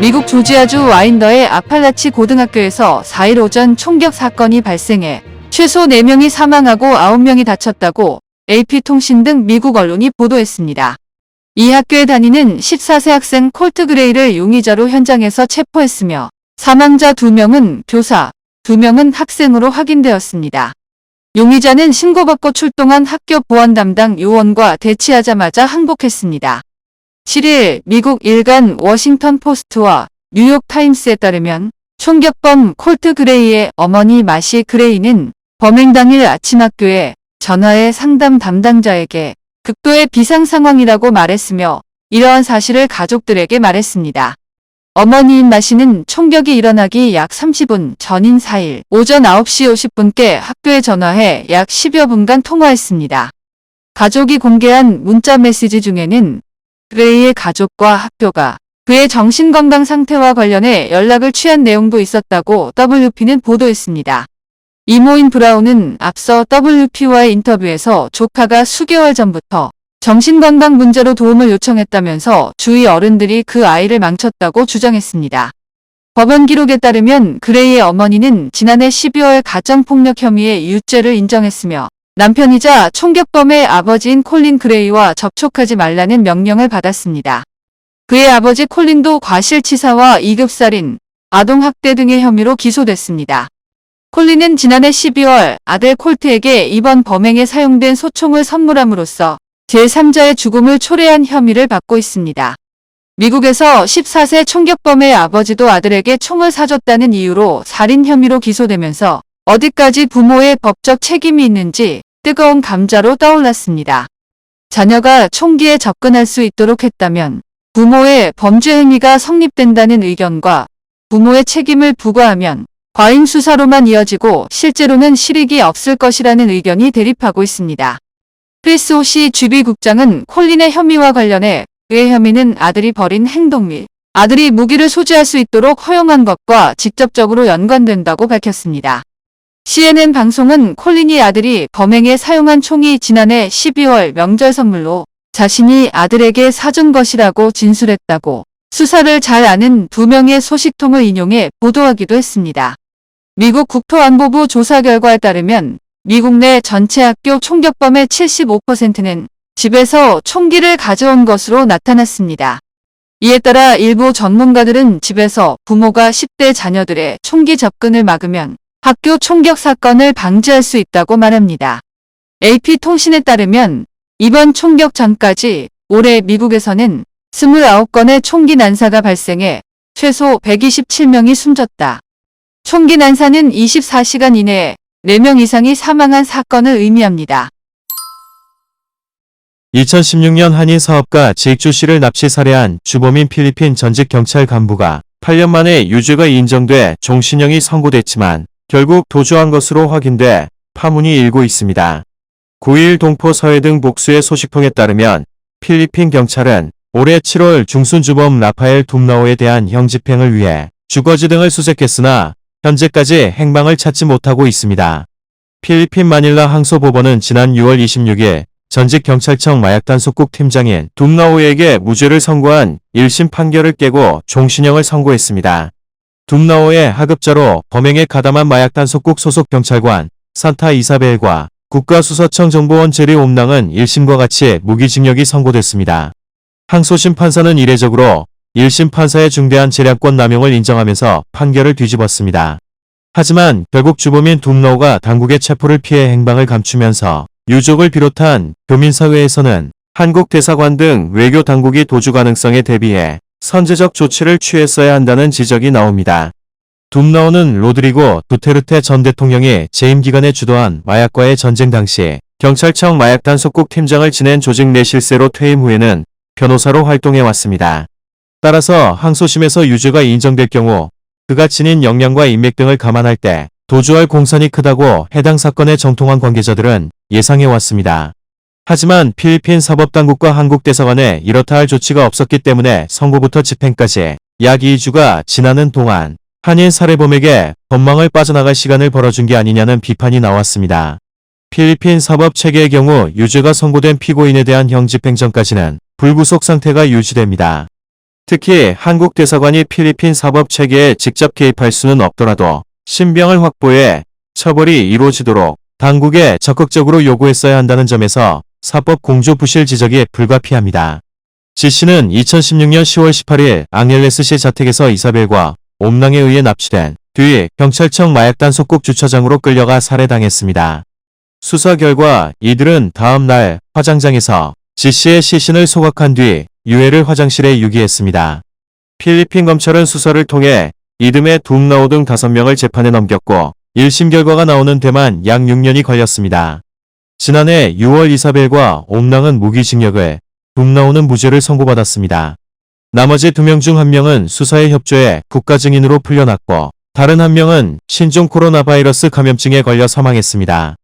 미국 조지아주 와인더의 아팔라치 고등학교에서 4일 오전 총격 사건이 발생해 최소 4명이 사망하고 9명이 다쳤다고 AP통신 등 미국 언론이 보도했습니다. 이 학교에 다니는 14세 학생 콜트 그레이를 용의자로 현장에서 체포했으며 사망자 2명은 교사, 2명은 학생으로 확인되었습니다. 용의자는 신고받고 출동한 학교 보안 담당 요원과 대치하자마자 항복했습니다. 7일 미국 일간 워싱턴 포스트와 뉴욕 타임스에 따르면 총격범 콜트 그레이의 어머니 마시 그레이는 범행 당일 아침 학교에 전화해 상담 담당자에게 극도의 비상 상황이라고 말했으며 이러한 사실을 가족들에게 말했습니다. 어머니인 마시는 총격이 일어나기 약 30분 전인 4일 오전 9시 50분께 학교에 전화해 약 10여 분간 통화했습니다. 가족이 공개한 문자 메시지 중에는 그레이의 가족과 학교가 그의 정신건강 상태와 관련해 연락을 취한 내용도 있었다고 WP는 보도했습니다. 이모인 브라운은 앞서 WP와의 인터뷰에서 조카가 수개월 전부터 정신건강 문제로 도움을 요청했다면서 주위 어른들이 그 아이를 망쳤다고 주장했습니다. 법원 기록에 따르면 그레이의 어머니는 지난해 12월 가정폭력 혐의의 유죄를 인정했으며 남편이자 총격범의 아버지인 콜린 그레이와 접촉하지 말라는 명령을 받았습니다. 그의 아버지 콜린도 과실치사와 2급살인, 아동학대 등의 혐의로 기소됐습니다. 콜린은 지난해 12월 아들 콜트에게 이번 범행에 사용된 소총을 선물함으로써 제3자의 죽음을 초래한 혐의를 받고 있습니다. 미국에서 14세 총격범의 아버지도 아들에게 총을 사줬다는 이유로 살인 혐의로 기소되면서 어디까지 부모의 법적 책임이 있는지 뜨거운 감자로 떠올랐습니다. 자녀가 총기에 접근할 수 있도록 했다면 부모의 범죄 행위가 성립된다는 의견과 부모의 책임을 부과하면 과잉 수사로만 이어지고 실제로는 실익이 없을 것이라는 의견이 대립하고 있습니다. 크리스 호시 주비 국장은 콜린의 혐의와 관련해 그의 혐의는 아들이 벌인 행동 및 아들이 무기를 소지할 수 있도록 허용한 것과 직접적으로 연관된다고 밝혔습니다. CNN 방송은 콜린이 아들이 범행에 사용한 총이 지난해 12월 명절 선물로 자신이 아들에게 사준 것이라고 진술했다고 수사를 잘 아는 2명의 소식통을 인용해 보도하기도 했습니다. 미국 국토안보부 조사 결과에 따르면 미국 내 전체 학교 총격범의 75%는 집에서 총기를 가져온 것으로 나타났습니다. 이에 따라 일부 전문가들은 집에서 부모가 10대 자녀들의 총기 접근을 막으면 학교 총격 사건을 방지할 수 있다고 말합니다. AP통신에 따르면 이번 총격 전까지 올해 미국에서는 29건의 총기 난사가 발생해 최소 127명이 숨졌다. 총기 난사는 24시간 이내에 4명 이상이 사망한 사건을 의미합니다. 2016년 한인 사업가 제익조 씨를 납치 살해한 주범인 필리핀 전직 경찰 간부가 8년 만에 유죄가 인정돼 종신형이 선고됐지만 결국 도주한 것으로 확인돼 파문이 일고 있습니다. 9일 동포 서해 등 복수의 소식통에 따르면 필리핀 경찰은 올해 7월 중순주범 라파엘 둠나오에 대한 형집행을 위해 주거지 등을 수색했으나 현재까지 행방을 찾지 못하고 있습니다. 필리핀 마닐라 항소법원은 지난 6월 26일 전직 경찰청 마약단속국 팀장인 둠나오에게 무죄를 선고한 1심 판결을 깨고 종신형을 선고했습니다. 둠나오의 하급자로 범행에 가담한 마약단속국 소속 경찰관 산타 이사벨과 국가수사청 정보원 제리 옴낭은 1심과 같이 무기징역이 선고됐습니다. 항소심 판사는 이례적으로 1심 판사의 중대한 재량권 남용을 인정하면서 판결을 뒤집었습니다. 하지만 결국 주범인 둠나오가 당국의 체포를 피해 행방을 감추면서 유족을 비롯한 교민사회에서는 한국 대사관 등 외교 당국이 도주 가능성에 대비해 선제적 조치를 취했어야 한다는 지적이 나옵니다. 둠나오는 로드리고 두테르테 전 대통령이 재임 기간에 주도한 마약과의 전쟁 당시 경찰청 마약단속국 팀장을 지낸 조직 내 실세로 퇴임 후에는 변호사로 활동해왔습니다. 따라서 항소심에서 유죄가 인정될 경우 그가 지닌 역량과 인맥 등을 감안할 때 도주할 공산이 크다고 해당 사건에 정통한 관계자들은 예상해왔습니다. 하지만 필리핀 사법당국과 한국 대사관에 이렇다 할 조치가 없었기 때문에 선고부터 집행까지 약 2주가 지나는 동안 한인 살해범에게 법망을 빠져나갈 시간을 벌어준 게 아니냐는 비판이 나왔습니다. 필리핀 사법 체계의 경우 유죄가 선고된 피고인에 대한 형집행 전까지는 불구속 상태가 유지됩니다. 특히 한국 대사관이 필리핀 사법 체계에 직접 개입할 수는 없더라도 신병을 확보해 처벌이 이루어지도록 당국에 적극적으로 요구했어야 한다는 점에서 사법 공조 부실 지적이 불가피합니다. 지 씨는 2016년 10월 18일 앙헬레스시 자택에서 이사벨과 옴낭에 의해 납치된 뒤 경찰청 마약단속국 주차장으로 끌려가 살해당했습니다. 수사 결과 이들은 다음 날 화장장에서 지 씨의 시신을 소각한 뒤 유해를 화장실에 유기했습니다. 필리핀 검찰은 수사를 통해 이듬해 둠나오 등 5명을 재판에 넘겼고 1심 결과가 나오는 데만 약 6년이 걸렸습니다. 지난해 6월 이사벨과 옴낭은 무기징역을, 둠나오는 무죄를 선고받았습니다. 나머지 2명 중 1명은 수사에 협조해 국가 증인으로 풀려났고 다른 1명은 신종 코로나 바이러스 감염증에 걸려 사망했습니다.